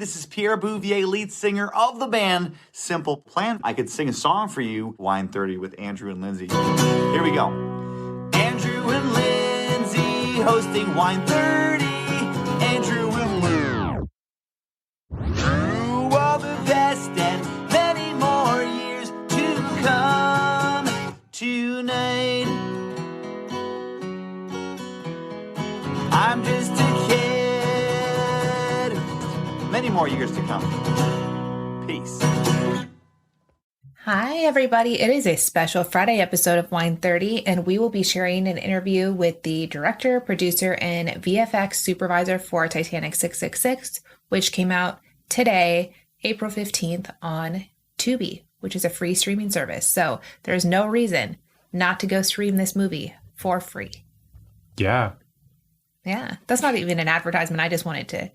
This is Pierre Bouvier, lead singer of the band Simple Plan. I could sing a song for you, Wine 30 with Andrew and Lindsey. Here we go. Andrew and Lindsey hosting Wine 30. Andrew and Lindsey. Through all the best and many more years to come tonight. I'm just a kid. Many more years to come. Peace. Hi, everybody. It is a special Friday episode of Wine 30, and we will be sharing an interview with the director, producer, and VFX supervisor for Titanic 666, which came out today, April 15th on Tubi, which is a free streaming service. So there's no reason not to go stream this movie for free. Yeah. Yeah, that's not even an advertisement. I just wanted to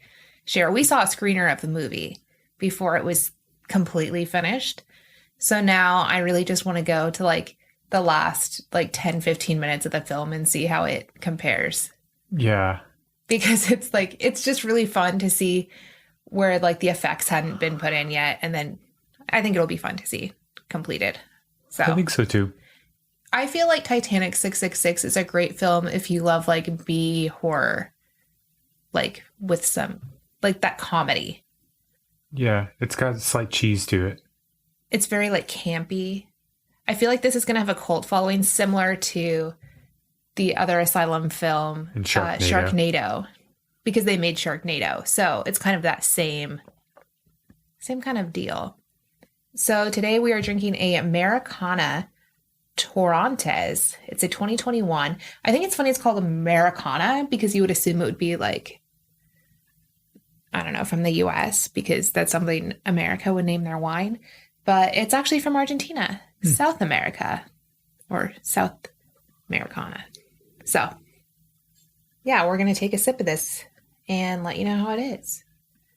share. We saw a screener of the movie before it was completely finished. So now I really just want to go to like the last like 10, 15 minutes of the film and see how it compares. Yeah. Because it's like, it's just really fun to see where like the effects hadn't been put in yet. And then I think it'll be fun to see completed. So I think so too. I feel like Titanic 666 is a great film if you love like B horror, like with some like that comedy. Yeah, it's got a slight cheese to it. It's very like campy. I feel like this is going to have a cult following similar to the other Asylum film, And Sharknado. Sharknado, because they made Sharknado. So it's kind of that same kind of deal. So today we are drinking a Americana Torrontés. It's a 2021. I think it's funny it's called Americana because you would assume it would be like, I don't know, from the US because that's something America would name their wine. But it's actually from Argentina, South America, or South Americana. So, yeah, we're going to take a sip of this and let you know how it is.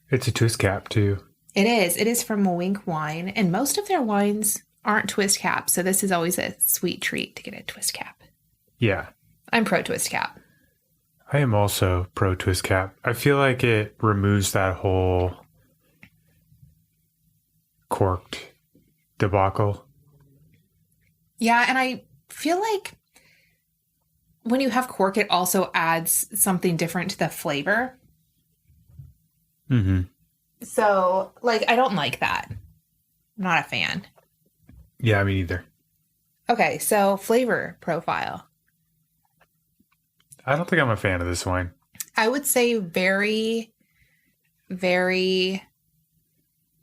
It's a twist cap too. It is. It is from Wink Wine, and most of their wines aren't twist caps, so this is always a sweet treat to get a twist cap. Yeah. I'm pro twist cap. I am also pro twist cap. I feel like it removes that whole corked debacle. Yeah, and I feel like when you have cork, it also adds something different to the flavor. Mm-hmm. So, like, I don't like that. I'm not a fan. Yeah, me neither. Okay, so flavor profile. I don't think I'm a fan of this wine. I would say very, very,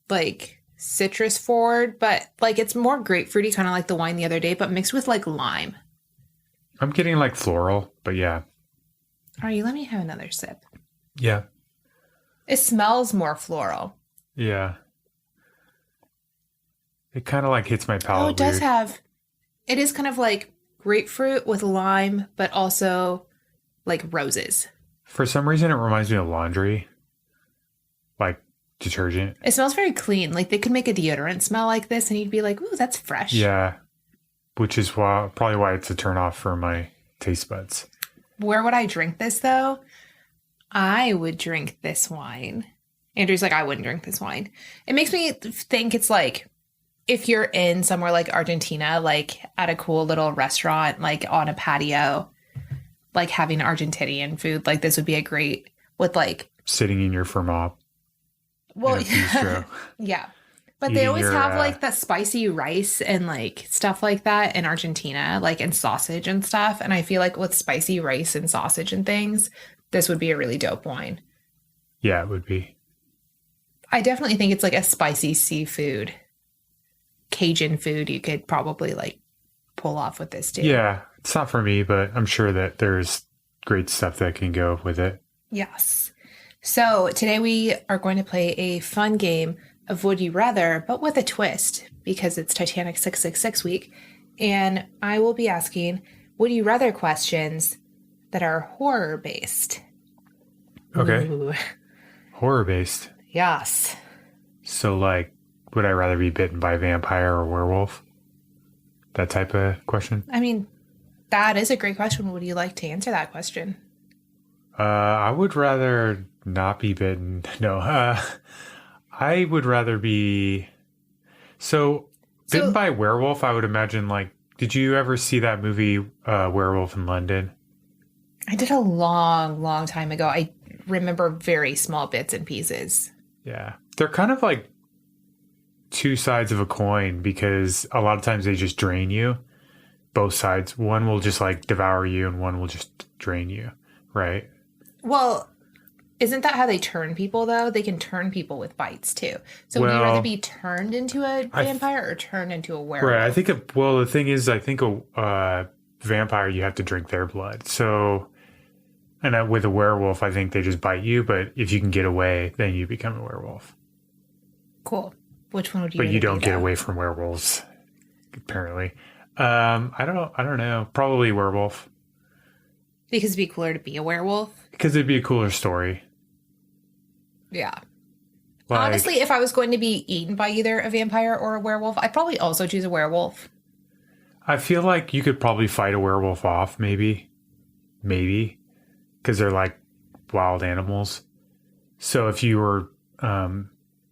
like, citrus forward, but, like, it's more grapefruity, kind of like the wine the other day, but mixed with, like, lime. I'm getting, like, floral, but yeah. All right, let me have another sip. Yeah. It smells more floral. Yeah. It kind of, like, hits my palate. Oh, it does weird. have, it is kind of like grapefruit with lime, but also, like, roses. For some reason, it reminds me of laundry. Like, detergent. It smells very clean. Like, they could make a deodorant smell like this, and you'd be like, ooh, that's fresh. Yeah. Which is probably why it's a turnoff for my taste buds. Where would I drink this, though? I would drink this wine. Andrew's like, I wouldn't drink this wine. It makes me think it's like, if you're in somewhere like Argentina, like at a cool little restaurant, like on a patio, like having Argentinian food, like this would be a great with like Sitting in your Fermop. well, in a bistro. yeah. But they Eating always your, have like that spicy rice and like stuff like that in Argentina, like and sausage and stuff. And I feel like with spicy rice and sausage and things, this would be a really dope wine. Yeah, it would be. I definitely think it's like a spicy seafood, Cajun food you could probably like pull off with this too. Yeah, it's not for me, but I'm sure that there's great stuff that can go with it. Yes. So today we are going to play a fun game of Would You Rather, but with a twist because it's Titanic 666 week. And I will be asking Would You Rather questions that are horror based. Okay. Ooh. Horror based. Yes. So, like, would I rather be bitten by a vampire or werewolf? That type of question? I mean, that is a great question. Would you like to answer that question? I would rather not be bitten. No, I would rather be... So, bitten by a werewolf, I would imagine, like... Did you ever see that movie, Werewolf in London? I did a long, long time ago. I remember very small bits and pieces. Yeah. They're kind of like two sides of a coin because a lot of times they just drain you. Both sides. One will just like devour you and one will just drain you, right? Well, isn't that how they turn people, though? They can turn people with bites, too. So would you rather be turned into a vampire or turned into a werewolf? Right. I think, the thing is, I think a vampire, you have to drink their blood. So, and with a werewolf, I think they just bite you. But if you can get away, then you become a werewolf. Cool. Which one would you But you don't get away from werewolves, apparently. I don't know. Probably werewolf. Because it'd be cooler to be a werewolf? Because it'd be a cooler story. Yeah. Like, honestly, if I was going to be eaten by either a vampire or a werewolf, I'd probably also choose a werewolf. I feel like you could probably fight a werewolf off, maybe. Maybe. Because they're like wild animals. So if you were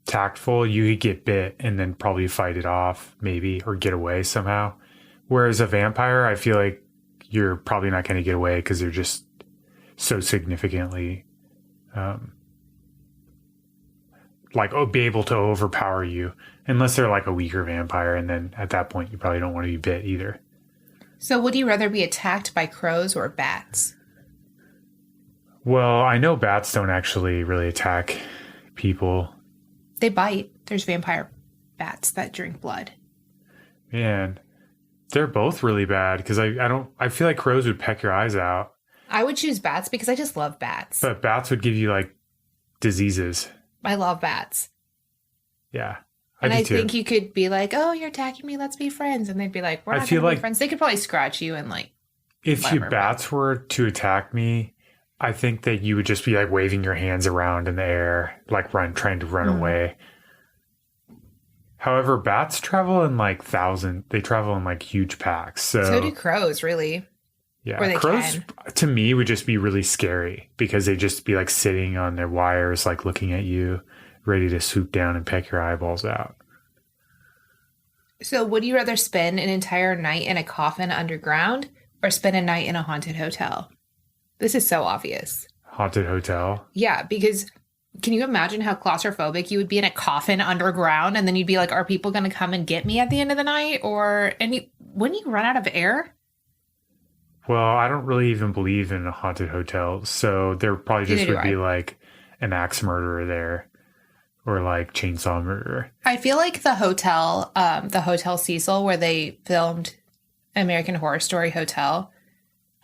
tactful, you could get bit and then probably fight it off, maybe, or get away somehow. Whereas a vampire, I feel like you're probably not going to get away because they're just so significantly be able to overpower you, unless they're like a weaker vampire, and then at that point you probably don't want to be bit either. So would you rather be attacked by crows or bats? Well, I know bats don't actually really attack people. They bite. There's vampire bats that drink blood. Man, they're both really bad because I feel like crows would peck your eyes out. I would choose bats because I just love bats. But bats would give you like diseases. I love bats. Yeah. And I think you could be like, oh, you're attacking me, let's be friends. And they'd be like, we're not going to be friends. They could probably scratch you and like... If your bats were to attack me, I think that you would just be like waving your hands around in the air, like trying to run away. However, bats travel in like they travel in like huge packs. So do crows, really. Yeah, crows to me would just be really scary because they'd just be like sitting on their wires, like looking at you, ready to swoop down and peck your eyeballs out. So would you rather spend an entire night in a coffin underground or spend a night in a haunted hotel? This is so obvious. Haunted hotel? Yeah, because can you imagine how claustrophobic you would be in a coffin underground and then you'd be like, are people going to come and get me at the end of the night? Wouldn't you run out of air? Well, I don't really even believe in haunted hotels, so there probably just would be like an axe murderer there or like chainsaw murderer. I feel like the Hotel Cecil, where they filmed American Horror Story Hotel,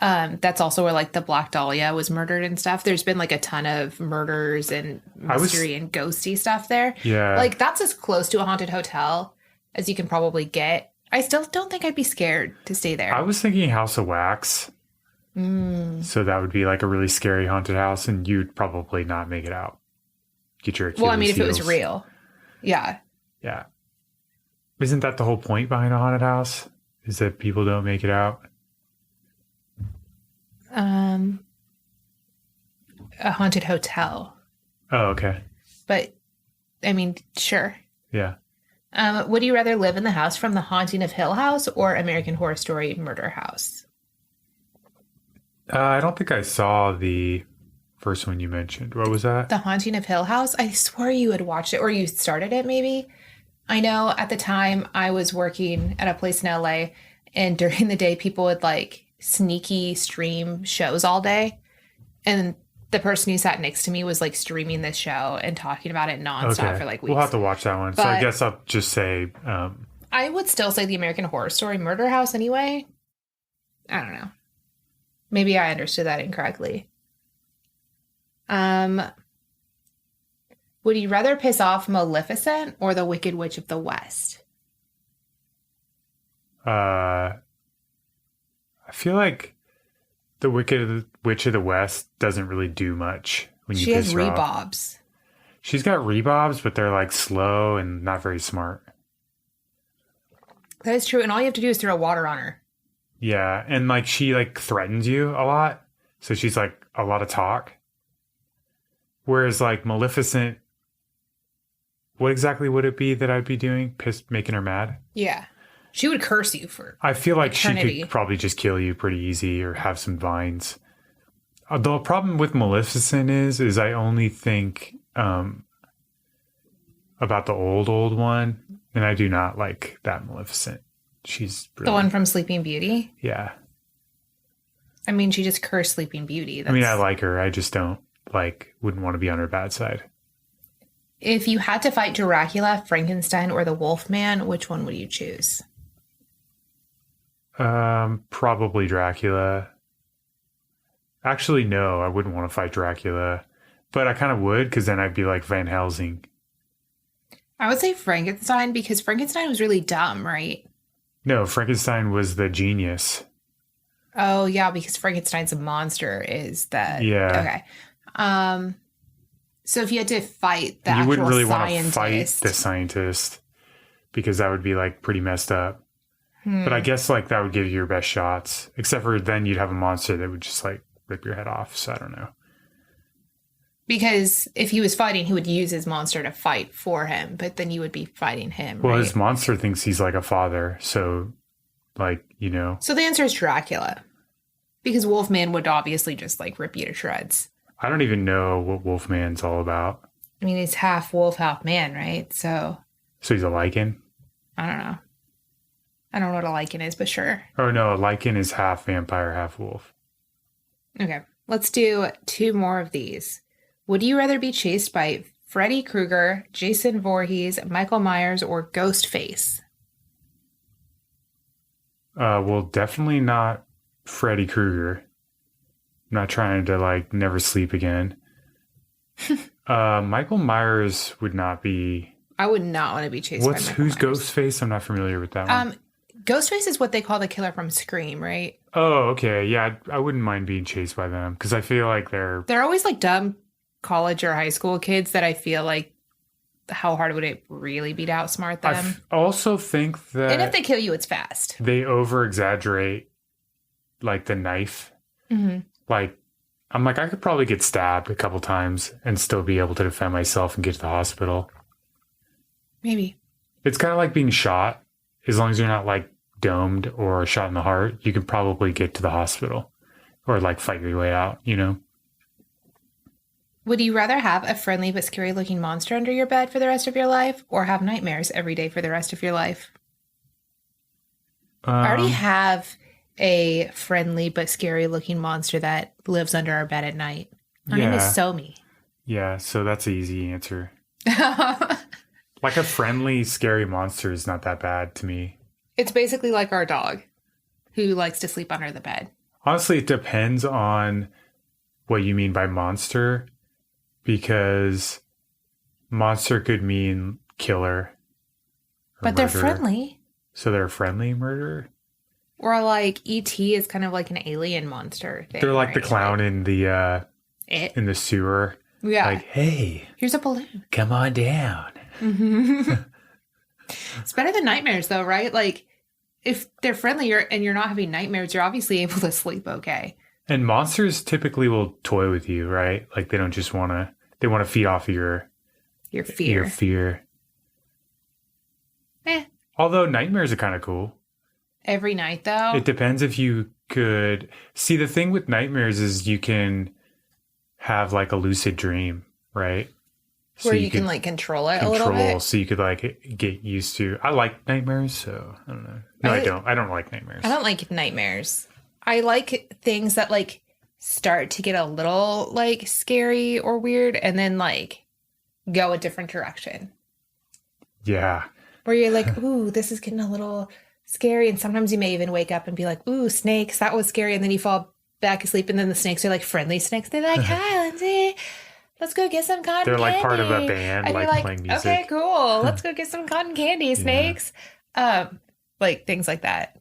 that's also where like the Black Dahlia was murdered and stuff. There's been like a ton of murders and mystery and ghosty stuff there. Yeah. Like that's as close to a haunted hotel as you can probably get. I still don't think I'd be scared to stay there. I was thinking House of Wax. So that would be like a really scary haunted house and you'd probably not make it out. Get your Achilles if heels. it was real. Yeah. Yeah. Isn't that the whole point behind a haunted house? Is that people don't make it out? A haunted hotel. Oh, okay. But, I mean, sure. Yeah. Would you rather live in the house from The Haunting of Hill House or American Horror Story Murder House? I don't think I saw the first one you mentioned. What was that? The Haunting of Hill House? I swore you had watched it, or you started it maybe. I know at the time I was working at a place in LA, and during the day people would like sneaky stream shows all day. And the person who sat next to me was like streaming this show and talking about it nonstop for like weeks. We'll have to watch that one. But so I guess I'll just say... I would still say the American Horror Story Murder House anyway. I don't know. Maybe I understood that incorrectly. Would you rather piss off Maleficent or the Wicked Witch of the West? I feel like the Wicked Witch of the West doesn't really do much when you piss her off. She has rebobs. She's got rebobs, but they're like slow and not very smart. That is true, and all you have to do is throw water on her. Yeah, and like she like threatens you a lot, so she's like a lot of talk. Whereas like Maleficent, What exactly would it be that I'd be doing? Making her mad? Yeah. She would curse you for I feel like eternity. she could probably just kill you pretty easy or have some vines. The problem with Maleficent is I only think about the old one, and I do not like that Maleficent. She's really, the one from Sleeping Beauty. yeah. I mean, she just cursed Sleeping Beauty. I mean, I like her. I just don't wouldn't want to be on her bad side. If you had to fight Dracula, Frankenstein, or the Wolfman, which one would you choose? Probably Dracula. Actually, no, I wouldn't want to fight Dracula, but I kind of would, because then I'd be like Van Helsing. I would say Frankenstein, because Frankenstein was really dumb, right? No, Frankenstein was the genius. Oh, yeah, because Frankenstein's a monster is that. Yeah. Okay. So if you had to fight the you actual wouldn't really want to scientist. fight the scientist, because that would be like pretty messed up. But I guess like that would give you your best shots, except for then you'd have a monster that would just like rip your head off. So I don't know. Because if he was fighting, he would use his monster to fight for him, but then you would be fighting him. Well, right? his monster thinks he's like a father. So like, you know. So the answer is Dracula. Because Wolfman would obviously just like rip you to shreds. I don't even know what Wolfman's all about. I mean, he's half wolf, half man, right? So he's a lichen? I don't know. I don't know what a lichen is, but sure. Oh, no, a lichen is half vampire, half wolf. Okay, let's do 2 more of these. Would you rather be chased by Freddy Krueger, Jason Voorhees, Michael Myers, or Ghostface? Well, definitely not Freddy Krueger. I'm not trying to like never sleep again. Michael Myers would not be. I would not want to be chased by Michael Who's Myers. Ghostface? I'm not familiar with that one. Ghostface is what they call the killer from Scream, right? Oh, okay. Yeah, I wouldn't mind being chased by them, because I feel like they're always like dumb college or high school kids that I feel like how hard would it really be to outsmart them? I also think that... And if they kill you, it's fast. They over-exaggerate, like, the knife. Mm-hmm. Like, I'm like, I could probably get stabbed a couple times and still be able to defend myself and get to the hospital. Maybe. It's kind of like being shot. As long as you're not, like, domed or shot in the heart, you can probably get to the hospital. Or, like, fight your way out, you know? Would you rather have a friendly but scary-looking monster under your bed for the rest of your life, or have nightmares every day for the rest of your life? I already have a friendly but scary-looking monster that lives under our bed at night. Her name is Somi. Yeah, so that's an easy answer. Like a friendly, scary monster is not that bad to me. It's basically like our dog, who likes to sleep under the bed. Honestly, it depends on what you mean by monster, because monster could mean killer. But murderer. they're friendly. So they're a friendly murderer? Or like E.T. is kind of like an alien monster thing. They're like right? the clown in the in the sewer. Yeah. Like, hey, here's a balloon. come on down. Mm-hmm. It's better than nightmares, though, right? Like, if they're friendly and you're not having nightmares, you're obviously able to sleep okay. And monsters typically will toy with you, right? Like, they don't just want to... They want to feed off of your fear. Your fear. Although nightmares are kind of cool. Every night, though? It depends if you could... See, the thing with nightmares is you can have, like, a lucid dream, right? Where you can, like, control it a little bit? So you could, like, get used to... I like nightmares, so I don't know. No, I don't. I don't like nightmares. I don't like nightmares. I like things that, like, start to get a little, like, scary or weird and then, like, go a different direction. Yeah. Where you're like, ooh, this is getting a little scary. And sometimes you may even wake up and be like, ooh, snakes, that was scary. And then you fall back asleep and then the snakes are, like, friendly snakes. They're like, hi, Lindsey. Let's go get some cotton candy. They're like part of a band, and like, you're like playing music. Okay, cool. Let's go get some cotton candy, snakes. Like things like that.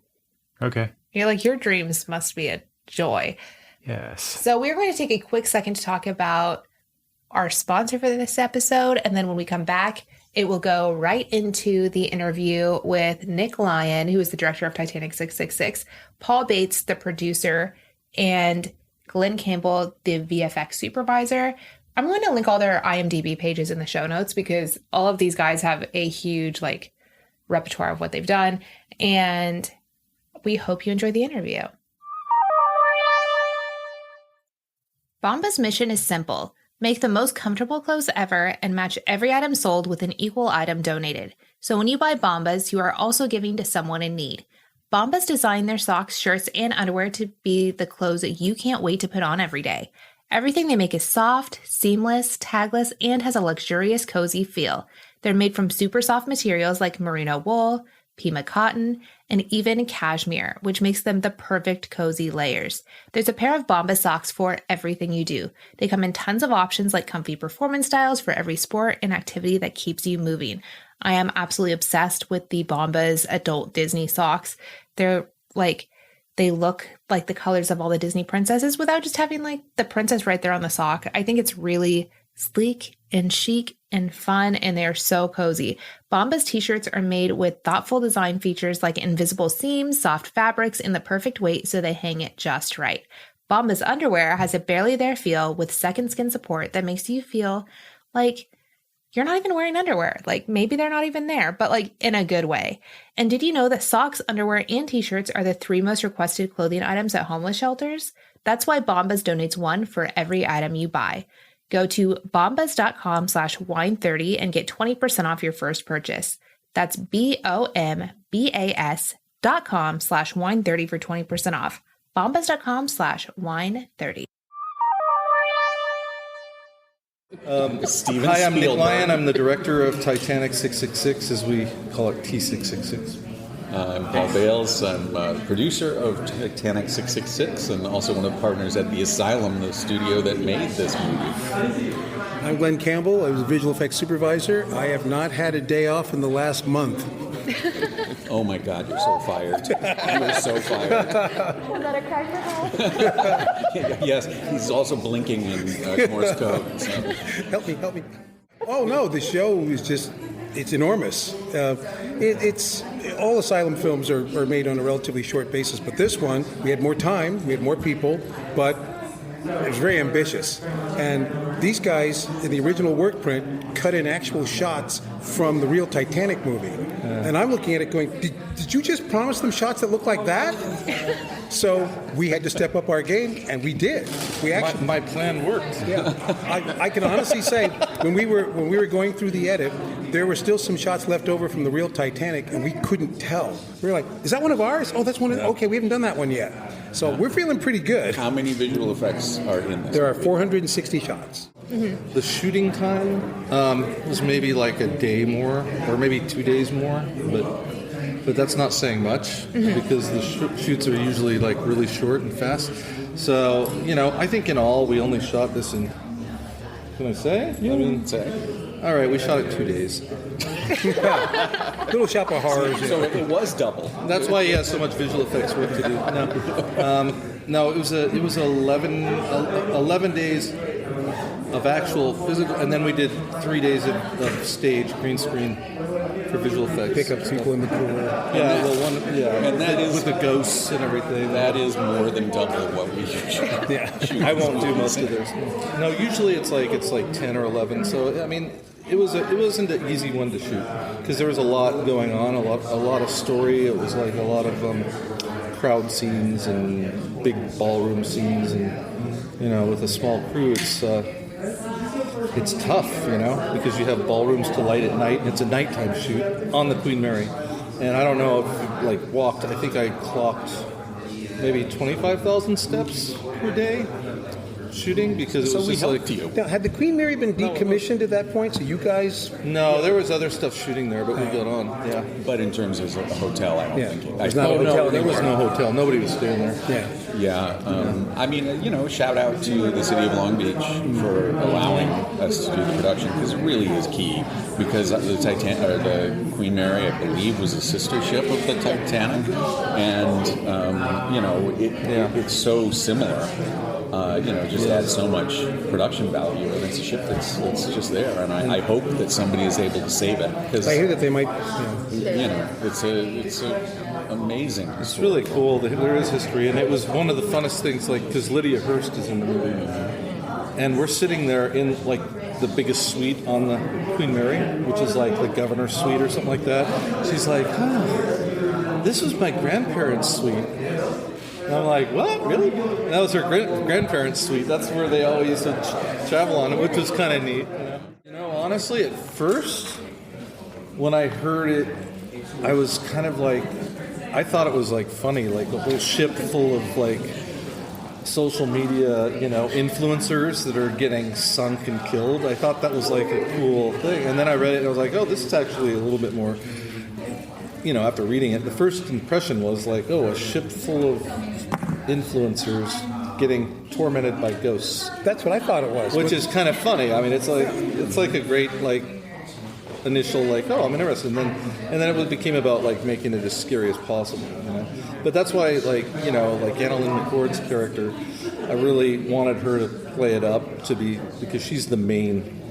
Okay. You're like, your dreams must be a joy. Yes. So we're going to take a quick second to talk about our sponsor for this episode. And then when we come back, it will go right into the interview with Nick Lyon, who is the director of Titanic 666, Paul Bales, the producer, and Glenn Campbell, the VFX supervisor. I'm going to link all their IMDb pages in the show notes because all of these guys have a huge like repertoire of what they've done. And we hope you enjoy the interview. Bombas' mission is simple. Make the most comfortable clothes ever and match every item sold with an equal item donated. So when you buy Bombas, you are also giving to someone in need. Bombas designed their socks, shirts, and underwear to be the clothes that you can't wait to put on every day. Everything they make is soft, seamless, tagless, and has a luxurious, cozy feel. They're made from super soft materials like merino wool, Pima cotton, and even cashmere, which makes them the perfect cozy layers. There's a pair of Bombas socks for everything you do. They come in tons of options like comfy performance styles for every sport and activity that keeps you moving. I am absolutely obsessed with the Bombas adult Disney socks. They're like, they look like the colors of all the Disney princesses without just having like the princess right there on the sock. I think it's really sleek and chic and fun, and they are so cozy. Bombas t-shirts are made with thoughtful design features like invisible seams, soft fabrics, and the perfect weight so they hang it just right. Bombas underwear has a barely there feel with second skin support that makes you feel like you're not even wearing underwear. Like maybe they're not even there, but like in a good way. And did you know that socks, underwear, and t-shirts are the 3 most requested clothing items at homeless shelters? That's why Bombas donates one for every item you buy. Go to bombas.com/wine30 and get 20% off your first purchase. That's BOMBAS.com/wine30 for 20% off. Bombas.com/wine30. Hi, I'm Nick Lyon. I'm the director of Titanic 666, as we call it, T666. I'm Paul Bales. I'm a producer of Titanic 666 and also one of the partners at The Asylum, the studio that made this movie. I'm Glenn Campbell. I was a visual effects supervisor. I have not had a day off in the last month. Oh my God, you're so fired. You're so fired. Was that a cracker? Yes, he's also blinking in Morse code. So. Help me. Oh, no, the show is just, it's enormous. It's all Asylum films are made on a relatively short basis, but this one, we had more time, we had more people, but it was very ambitious. And these guys, in the original work print, cut in actual shots from the real Titanic movie. And I'm looking at it going, did you just promise them shots that look like that? So we had to step up our game, and we did. We actually, my plan worked. Yeah, I can honestly say, when we were going through the edit, there were still some shots left over from the real Titanic, and we couldn't tell. We were like, is that one of ours? Oh, that's one of, okay, we haven't done that one yet. So we're feeling pretty good. How many visual effects are in this? There are 460 shots. The shooting time was maybe like a day more, or maybe 2 days more, but that's not saying much because the shoots are usually like really short and fast. So, I think in all we only shot this in, can I say? Yeah, I mean, say. All right, we shot it 2 days. Little Shop of Horrors. So it was double. That's why he has so much visual effects work to do. No, it was 11 days of actual physical, and then we did 3 days of stage green screen for visual effects. Pick up people in the pool. Yeah, And that is with the ghosts and everything. That is more than double what we usually shoot. I won't do most of theirs. No, usually it's like 10 or 11. So I mean, it wasn't an easy one to shoot because there was a lot going on, a lot of story. It was like a lot of crowd scenes and big ballroom scenes, and with a small crew, it's tough, because you have ballrooms to light at night, and it's a nighttime shoot on the Queen Mary. And I don't know if walked. I think I clocked maybe 25,000 steps per day shooting because it was just like. Now, had the Queen Mary been decommissioned at that point? So you guys? No, there was other stuff shooting there, but we got on. Yeah, but in terms of a hotel, I don't think. There's not a hotel. There was no hotel. Nobody was staying there. Yeah. I mean, shout out to the city of Long Beach for allowing us to do the production because it really is key. Because the Queen Mary, I believe, was a sister ship of the Titanic, and it's so similar. Just adds so much production value, and it's a ship that's just there. And I hope that somebody is able to save it. Because I hear that they might. It's amazing. It's really cool. There is history, and it was one of the funnest things. Because Lydia Hurst is in the movie. and we're sitting there in like the biggest suite on the Queen Mary, which is like the governor's suite or something like that. She's like, this was my grandparents' suite. And I'm like, what? Really? And that was her grandparents' suite. That's where they always used to travel on it, which was kind of neat. You know, honestly, at first, when I heard it, I was kind of like, I thought it was like funny, like a whole ship full of like social media, you know, influencers that are getting sunk and killed. I thought that was like a cool thing. And then I read it and I was like, oh, this is actually a little bit more, you know, after reading it, the first impression was like, oh, a ship full of influencers getting tormented by ghosts. That's what I thought it was. Which is kind of funny. I mean, it's like a great, like, initial, like, oh, I'm interested. And then it became about, like, making it as scary as possible, you know? But that's why, like, you know, like Annalyn McCord's character, I really wanted her to play it up to be, because she's the main,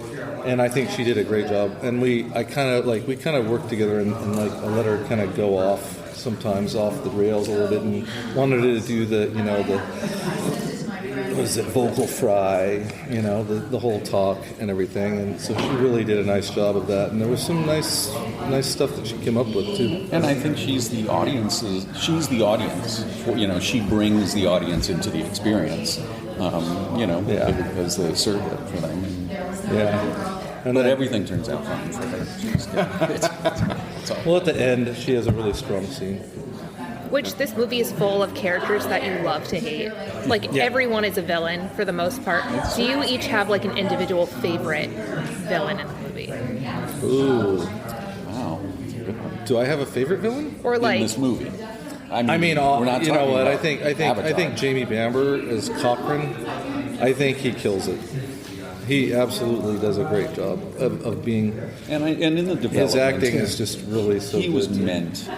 and I think she did a great job. And we kind of worked together and like, I let her kind of go off sometimes off the rails a little bit and wanted her to do the, you know, the, what is it, vocal fry, you know, the whole talk and everything. And so she really did a nice job of that. And there was some nice stuff that she came up with too. And I think she's the audience. For, you know, she brings the audience into the experience, you know, as the surrogate for them. And but everything turns out fine for her. Well, at the end, she has a really strong scene. Which this movie is full of characters that you love to hate. Like, everyone is a villain for the most part. Do you each have, like, an individual favorite villain in the movie? Ooh. Wow. That's a good one. Do I have a favorite villain? Or, like... in this movie? We're not, you know what? I think Jamie Bamber as Cochrane. I think he kills it. He absolutely does a great job of being. And in the development, his acting is just really so. He was meant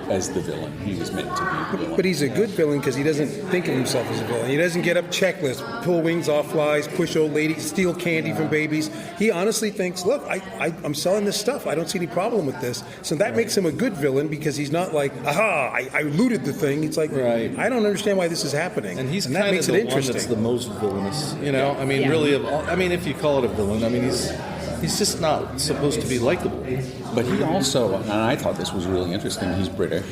as the villain. He was meant to be the villain. But he's a good villain because he doesn't think of himself as a villain. He doesn't get up checklists, pull wings off flies, push old ladies, steal candy from babies. He honestly thinks, look, I'm selling this stuff. I don't see any problem with this. So that makes him a good villain because he's not like, aha, I looted the thing. It's like, I don't understand why this is happening. And he's that kind makes of it the one that's the most villainous. You know, I mean, really, if you call it a villain, I mean, he's just not supposed to be likable. But he also, and I thought this was really interesting, he's British.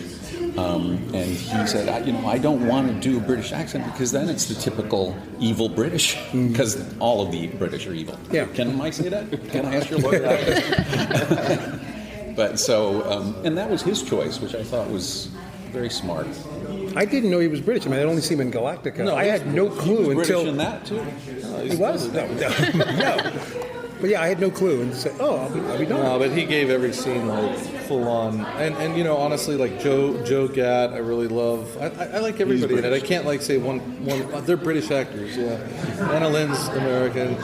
And he said, I don't want to do a British accent because then it's the typical evil British, because all of the British are evil. Yeah. Can I say that? Can I ask your lawyer that? But so, and that was his choice, which I thought was very smart. I didn't know he was British. I mean, I'd only seen him in Galactica. No, I had no clue until... British in that, too? He was? No. But yeah, I had no clue, and said, "Oh, I'll be done." No, but he gave every scene like full on, and you know, honestly, like Joe Gad, I really love. I like everybody in it. I can't like say one. They're British actors, yeah. Anna Lynn's American.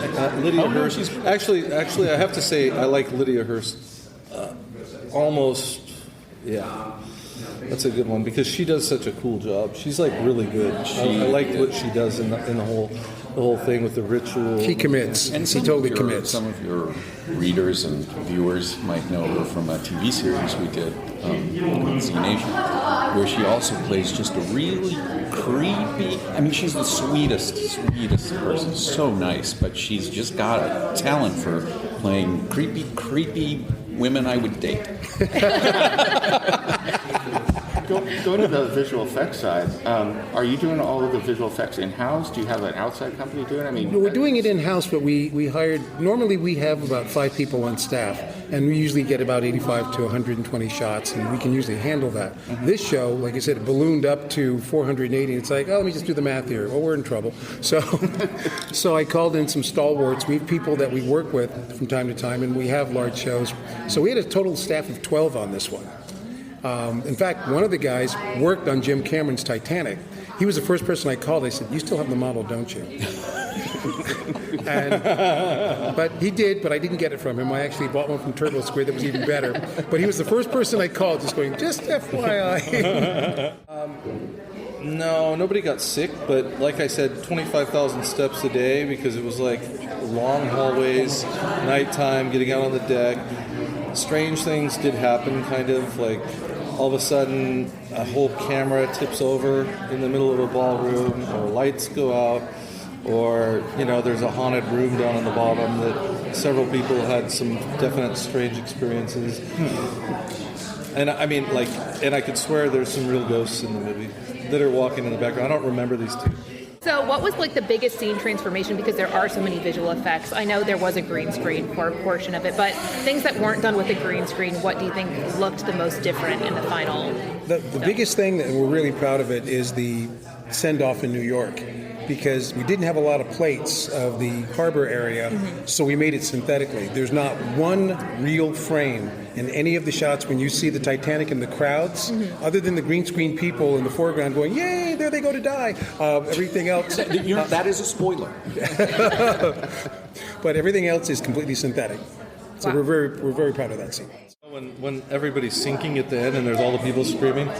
Lydia Hurst. Actually, I have to say I like Lydia Hurst. Almost, yeah. That's a good one because she does such a cool job. She's like really good. I liked what she does in the whole thing with the ritual. He commits. And he totally commits. Some of your readers and viewers might know her from a TV series we did on Z Nation, where she also plays just a really creepy. I mean, she's the sweetest person. So nice, but she's just got a talent for playing creepy women I would date. Going to the visual effects side, are you doing all of the visual effects in-house? Do you have an outside company doing it? I mean, we're doing it in-house, but we hired. Normally, we have about 5 people on staff, and we usually get about 85 to 120 shots, and we can usually handle that. Mm-hmm. This show, like I said, it ballooned up to 480. It's like, oh, let me just do the math here. Oh, we're in trouble. So I called in some stalwarts. We have people that we work with from time to time, and we have large shows. So we had a total staff of 12 on this one. In fact, one of the guys worked on Jim Cameron's Titanic. He was the first person I called. I said, "You still have the model, don't you?" But he did, but I didn't get it from him. I actually bought one from Turtle Square that was even better. But he was the first person I called, just going, "Just FYI." No, nobody got sick, but like I said, 25,000 steps a day because it was like long hallways, nighttime, getting out on the deck. Strange things did happen, kind of like all of a sudden a whole camera tips over in the middle of a ballroom or lights go out. or there's a haunted room down on the bottom that several people had some definite strange experiences. And I mean, and I could swear there's some real ghosts in the movie that are walking in the background. I don't remember these two. So what was the biggest scene transformation? Because there are so many visual effects. I know there was a green screen for a portion of it, but things that weren't done with the green screen, what do you think looked the most different in the final? The biggest thing, and we're really proud of it, is the send-off in New York. Because we didn't have a lot of plates of the harbor area, so we made it synthetically. There's not one real frame in any of the shots when you see the Titanic and the crowds, other than the green screen people in the foreground going, "Yay, there they go to die." Everything else... that is a spoiler. But everything else is completely synthetic. So Wow. we're very proud of that scene. When everybody's sinking at the end and there's all the people screaming,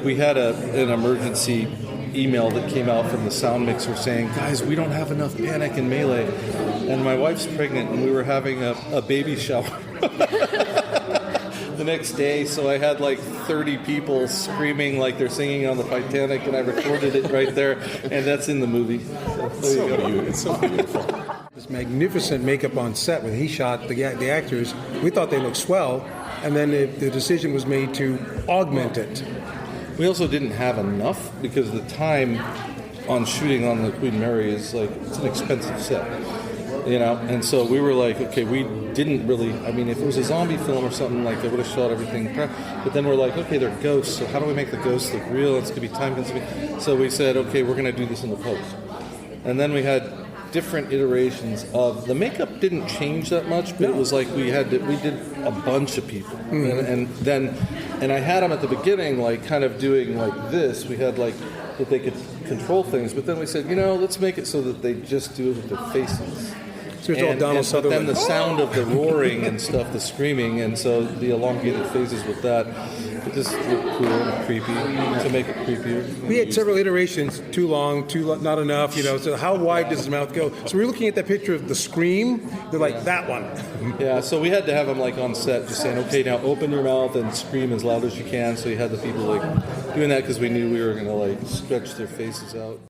we had an emergency email that came out from the sound mixer saying, "Guys, we don't have enough panic in melee." And my wife's pregnant and we were having a baby shower the next day, so I had 30 people screaming like they're singing on the Titanic, and I recorded it right there, and that's in the movie. It's so beautiful. This magnificent makeup on set when he shot the actors, we thought they looked swell, and then the decision was made to augment it. We also didn't have enough because the time on shooting on the Queen Mary is it's an expensive set, and so we were okay, we didn't really, if it was a zombie film or something, they would have shot everything, but then we're okay, they're ghosts, so how do we make the ghosts look real? It's going to be time consuming. So we said, okay, we're going to do this in the post. And then we had different iterations of the makeup. Didn't change that much, but it was we did a bunch of people, and I had them at the beginning kind of doing this. We had that they could control things, but then we said, let's make it so that they just do it with their faces. So it's all Donald but then Sutherland. the sound of the roaring and stuff, the screaming, and so the elongated faces with that, it just looked cool and creepy to make it creepier. We had several iterations, too long, not enough, so how wide does his mouth go? So we were looking at that picture of the scream, they're that one. Yeah, so we had to have them on set just saying, okay, now open your mouth and scream as loud as you can, so you had the people doing that because we knew we were going to stretch their faces out.